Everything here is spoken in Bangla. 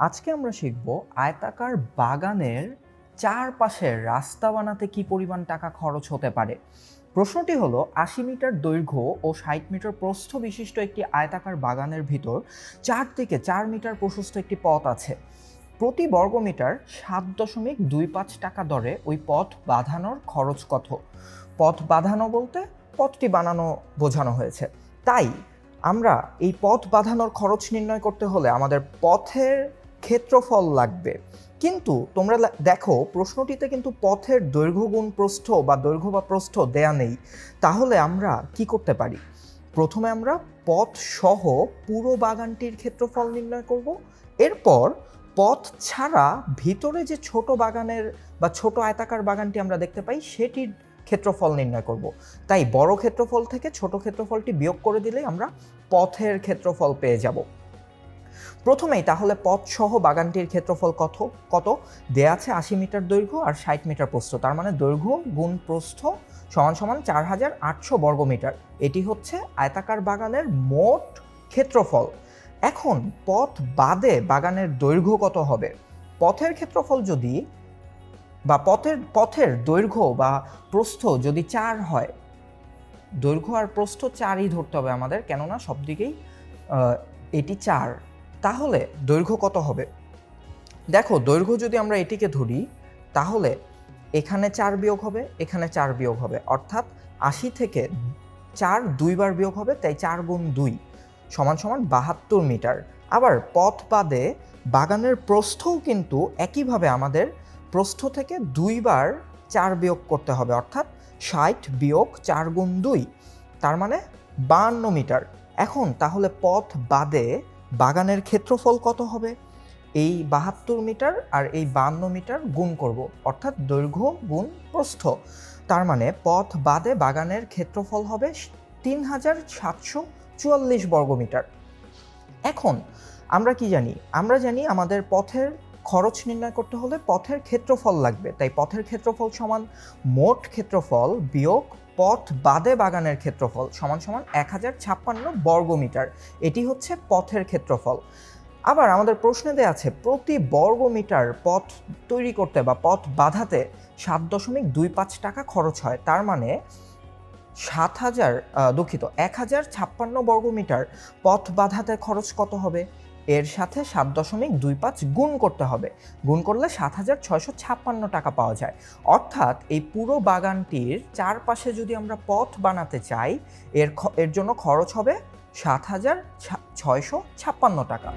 আজকে আমরা শিখব আয়তাকার বাগানের চারপাশের রাস্তা বানাতে কি পরিমাণ টাকা খরচ হতে পারে। প্রশ্নটি হলো ৮০ মিটার দৈর্ঘ্য ও ৬০ মিটার প্রস্থ বিশিষ্ট একটি আয়তাকার বাগানের ভিতর চারদিকে ৪ মিটার প্রশস্ত একটি পথ আছে। প্রতি বর্গমিটার ৭.২৫ টাকা দরে ওই পথ বাঁধানোর খরচ কত? পথ বাঁধানো বলতে পথটি বানানো বোঝানো হয়েছে। তাই আমরা এই পথ বাঁধানোর খরচ নির্ণয় করতে হলে আমাদের পথের ক্ষেত্রফল লাগবে। কিন্তু তোমরা দেখো প্রশ্নটিতে কিন্তু পথের দৈর্ঘ্য গুণ প্রস্থ বা দৈর্ঘ্য বা প্রস্থ দেয়া নেই। তাহলে আমরা কি করতে পারি? প্রথমে আমরা পথ সহ পুরো বাগানটির ক্ষেত্রফল নির্ণয় করব। এরপর পথ ছাড়া ভিতরে যে ছোট বাগানের বা ছোট আয়তাকার বাগানটি আমরা দেখতে পাই সেটির ক্ষেত্রফল নির্ণয় করব। তাই বড় ক্ষেত্রফল থেকে ছোট ক্ষেত্রফলটি বিয়োগ করে দিলেই আমরা পথের ক্ষেত্রফল পেয়ে যাব। প্রথমেই তাহলে পথ সহ বাগানটির ক্ষেত্রফল কত দেয়া আছে? ৮০ মিটার দৈর্ঘ্য আর ৬০ মিটার প্রস্থ। তার মানে দৈর্ঘ্য গুণ প্রস্থ সমান ৪,৮০০ বর্গমিটার। এটি হচ্ছে আয়তাকার বাগানের মোট ক্ষেত্রফল। এখন পথ বাদে বাগানের দৈর্ঘ্য কত হবে? পথের ক্ষেত্রফল যদি বা পথের দৈর্ঘ্য বা প্রস্থ যদি ৪ হয়, দৈর্ঘ্য আর প্রস্থ ৪ই ধরতে হবে আমাদের, কেননা সব দিকেই এটি ৪। তাহলে দৈর্ঘ্য কত হবে? দেখো দৈর্ঘ্য যদি আমরা এটিকে ধরি তাহলে এখানে ৪ বিয়োগ হবে, এখানে ৪ বিয়োগ হবে, অর্থাৎ ৮০ থেকে ৪ দুইবার বিয়োগ হবে, তাই ৪ গুণ ২ সমান ৭২ মিটার। আবার পথ বাদে বাগানের প্রস্থও কিন্তু একইভাবে আমাদের প্রস্থ থেকে দুইবার ৪ বিয়োগ করতে হবে, অর্থাৎ ৬০ বিয়োগ ৪ গুণ ২, তার মানে ৫২ মিটার। এখন তাহলে পথ বাদে বাগানের ক্ষেত্রফল কত হবে? এই ৭২ মিটার আর এই ৫২ মিটার গুণ করব, অর্থাৎ দৈর্ঘ্য গুণ প্রস্থ। তার মানে পথ বাদে বাগানের ক্ষেত্রফল হবে ৩,৭৪৪ বর্গমিটার। এখন আমরা কি জানি? আমরা জানি আমাদের পথের খরচ নির্ণয় করতে হলে পথের ক্ষেত্রফল লাগবে। তাই পথের ক্ষেত্রফল সমান মোট ক্ষেত্রফল বিয়োগ পথ বাদে বাগানের ক্ষেত্রফল সমান ১,০৫৬ বর্গমিটার। এটি হচ্ছে পথের ক্ষেত্রফল। আবার আমাদের প্রশ্নে দেয়া আছে প্রতি বর্গমিটার পথ তৈরি করতে বা পথ বাঁধাতে ৭.২৫ টাকা খরচ হয়। তার মানে ১,০৫৬ বর্গমিটার পথ বাঁধাতে খরচ কত হবে? এর সাথে ৭.২৫ গুণ করতে হবে। গুণ করলে ৭,৬৫৬ টাকা পাওয়া যায়। অর্থাৎ এই পুরো বাগানটির চারপাশে যদি আমরা পথ বানাতে চাই, এর জন্য খরচ হবে ৭,৬৫৬ টাকা।